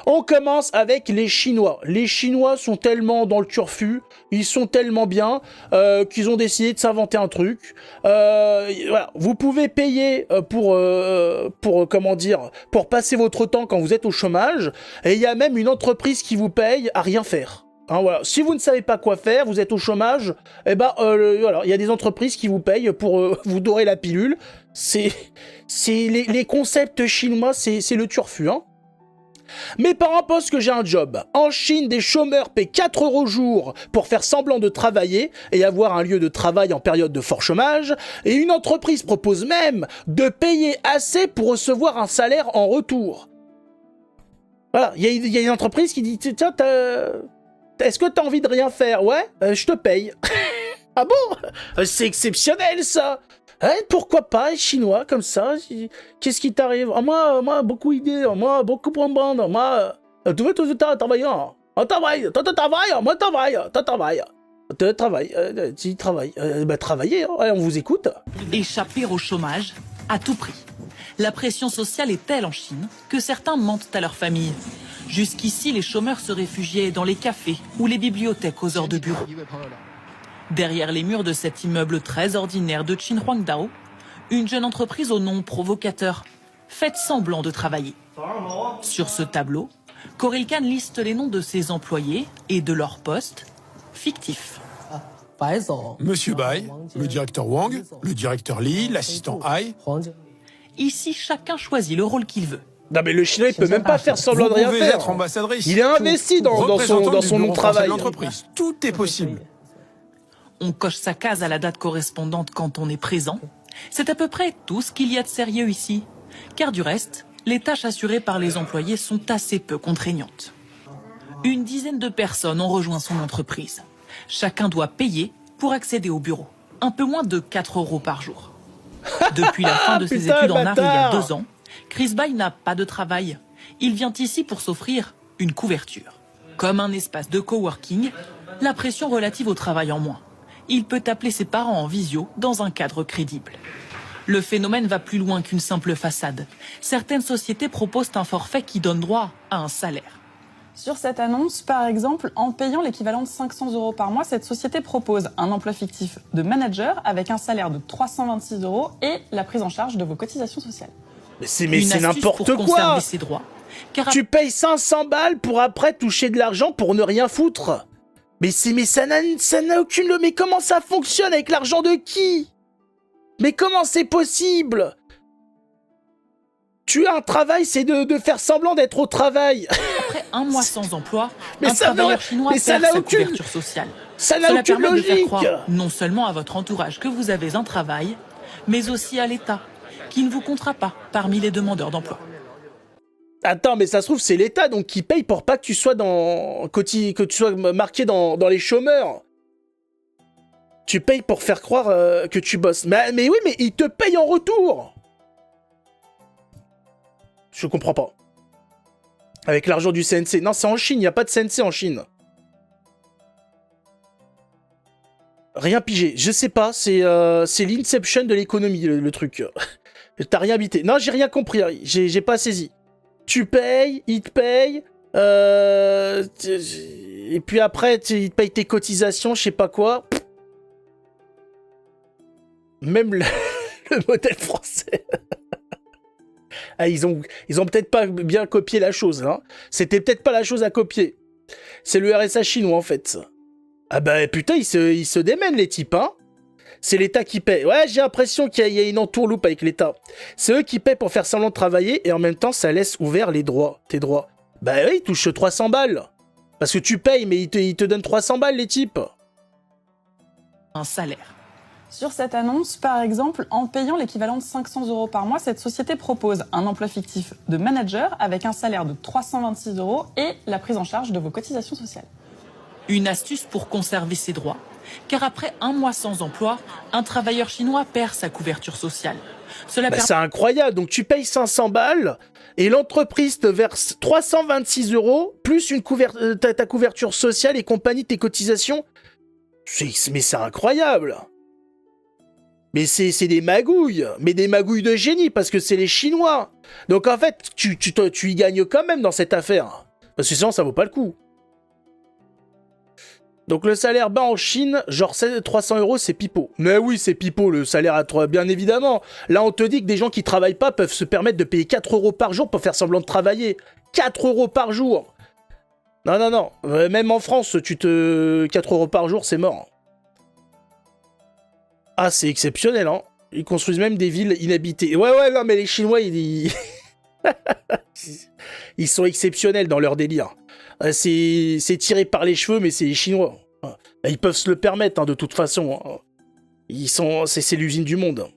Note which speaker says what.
Speaker 1: On commence avec les Chinois. Les Chinois sont tellement dans le turfu, ils sont tellement bien qu'ils ont décidé de s'inventer un truc. Voilà. Vous pouvez payer pour passer votre temps quand vous êtes au chômage. Et il y a même une entreprise qui vous paye à rien faire. Hein, voilà. Si vous ne savez pas quoi faire, vous êtes au chômage, eh ben voilà, il y a des entreprises qui vous payent pour vous dorer la pilule. C'est les concepts chinois, c'est le turfu, hein. Mes parents pensent que j'ai un job. En Chine, des chômeurs paient 4 € jour pour faire semblant de travailler et avoir un lieu de travail en période de fort chômage. Et une entreprise propose même de payer assez pour recevoir un salaire en retour. Voilà, il y a une entreprise qui dit « Tiens, est-ce que t'as envie de rien faire? Ouais, je te paye. » Ah bon? C'est exceptionnel, ça. Pourquoi pas, les Chinois, comme ça? Qu'est-ce qui t'arrive? Moi, beaucoup d'idées, moi, beaucoup pour me prendre, moi... Tu veux tout travailler? On travaille, toi travailles, moi travaille, toi travaille. Tu travailles. Travaillez, hein, on vous écoute.
Speaker 2: Échapper au chômage à tout prix. La pression sociale est telle en Chine que certains mentent à leur famille. Jusqu'ici, les chômeurs se réfugiaient dans les cafés ou les bibliothèques aux heures de bureau. Derrière les murs de cet immeuble très ordinaire de Qinhuangdao, une jeune entreprise au nom provocateur fait semblant de travailler. Sur ce tableau, Corilcan liste les noms de ses employés et de leurs postes fictifs.
Speaker 3: Monsieur Bai, le directeur Wang, le directeur Li, l'assistant Ai.
Speaker 2: Ici, chacun choisit le rôle qu'il veut.
Speaker 1: Non mais le Chinois, il peut même pas faire semblant de rien
Speaker 3: Vous pouvez
Speaker 1: faire.
Speaker 3: être ambassadrice.
Speaker 1: Il est investi dans son nom de travail.
Speaker 3: L'entreprise. Tout est possible.
Speaker 2: On coche sa case à la date correspondante quand on est présent. C'est à peu près tout ce qu'il y a de sérieux ici. Car du reste, les tâches assurées par les employés sont assez peu contraignantes. Une dizaine de personnes ont rejoint son entreprise. Chacun doit payer pour accéder au bureau. Un peu moins de 4 € par jour. Depuis la fin de ses études en art il y a 2 ans, Chris Bai n'a pas de travail. Il vient ici pour s'offrir une couverture. Comme un espace de coworking, la pression relative au travail en moins. Il peut appeler ses parents en visio dans un cadre crédible. Le phénomène va plus loin qu'une simple façade. Certaines sociétés proposent un forfait qui donne droit à un salaire.
Speaker 4: Sur cette annonce, par exemple, en payant l'équivalent de 500 € par mois, cette société propose un emploi fictif de manager avec un salaire de 326 € et la prise en charge de vos cotisations sociales.
Speaker 1: Mais c'est n'importe quoi.
Speaker 2: Ses droits, car
Speaker 1: tu payes 500 balles pour après toucher de l'argent pour ne rien foutre. Mais ça n'a aucune... Mais comment ça fonctionne avec l'argent de qui? Mais comment c'est possible? Tu as un travail, c'est de faire semblant d'être au travail.
Speaker 2: Après un mois sans emploi,
Speaker 1: mais
Speaker 2: un travailleur chinois perd sa couverture sociale.
Speaker 1: Ça n'a aucune
Speaker 2: permet
Speaker 1: logique.
Speaker 2: de faire croire non seulement à votre entourage que vous avez un travail, mais aussi à l'État, qui ne vous comptera pas parmi les demandeurs d'emploi.
Speaker 1: Attends, mais ça se trouve, c'est l'État donc qui paye pour pas que tu sois que tu sois marqué dans les chômeurs. Tu payes pour faire croire que tu bosses. Mais oui, mais ils te payent en retour. Je comprends pas. Avec l'argent du CNC. Non, c'est en Chine, il n'y a pas de CNC en Chine. Rien pigé. Je sais pas, c'est l'inception de l'économie, le truc. T'as rien habité. Non, j'ai rien compris, j'ai pas saisi. Tu payes, ils te payent, et puis après, ils te payent tes cotisations, je sais pas quoi. Même le modèle français. Ah, ils ont peut-être pas bien copié la chose, hein. C'était peut-être pas la chose à copier. C'est le RSA chinois, en fait. Ah bah putain, ils se démènent, les types, hein. C'est l'État qui paie. Ouais, j'ai l'impression qu'il y a une entourloupe avec l'État. C'est eux qui paient pour faire semblant de travailler et en même temps, ça laisse ouvert tes droits. Bah oui, ils touchent 300 balles. Parce que tu payes, mais ils te donnent 300 balles, les types.
Speaker 2: Un salaire.
Speaker 4: Sur cette annonce, par exemple, en payant l'équivalent de 500 € par mois, cette société propose un emploi fictif de manager avec un salaire de 326 € et la prise en charge de vos cotisations sociales.
Speaker 2: Une astuce pour conserver ses droits. Car après un mois sans emploi, un travailleur chinois perd sa couverture sociale.
Speaker 1: C'est incroyable, donc tu payes 500 balles et l'entreprise te verse 326 € plus ta couverture sociale et compagnie, tes cotisations. Mais c'est incroyable. Mais c'est des magouilles, mais des magouilles de génie parce que c'est les Chinois. Donc en fait, tu y gagnes quand même dans cette affaire. Parce que sinon, ça vaut pas le coup. Donc le salaire bas en Chine, genre 300 €, c'est pipeau. Mais oui, c'est pipeau, le salaire à 3, bien évidemment. Là, on te dit que des gens qui travaillent pas peuvent se permettre de payer 4 € par jour pour faire semblant de travailler. 4 € par jour. Non, non, non. Même en France, 4 € par jour, c'est mort. Ah, c'est exceptionnel, hein. Ils construisent même des villes inhabitées. Ouais, non, mais les Chinois, ils sont exceptionnels dans leur délire. C'est tiré par les cheveux, mais c'est les Chinois. Ils peuvent se le permettre, hein, de toute façon. C'est l'usine du monde.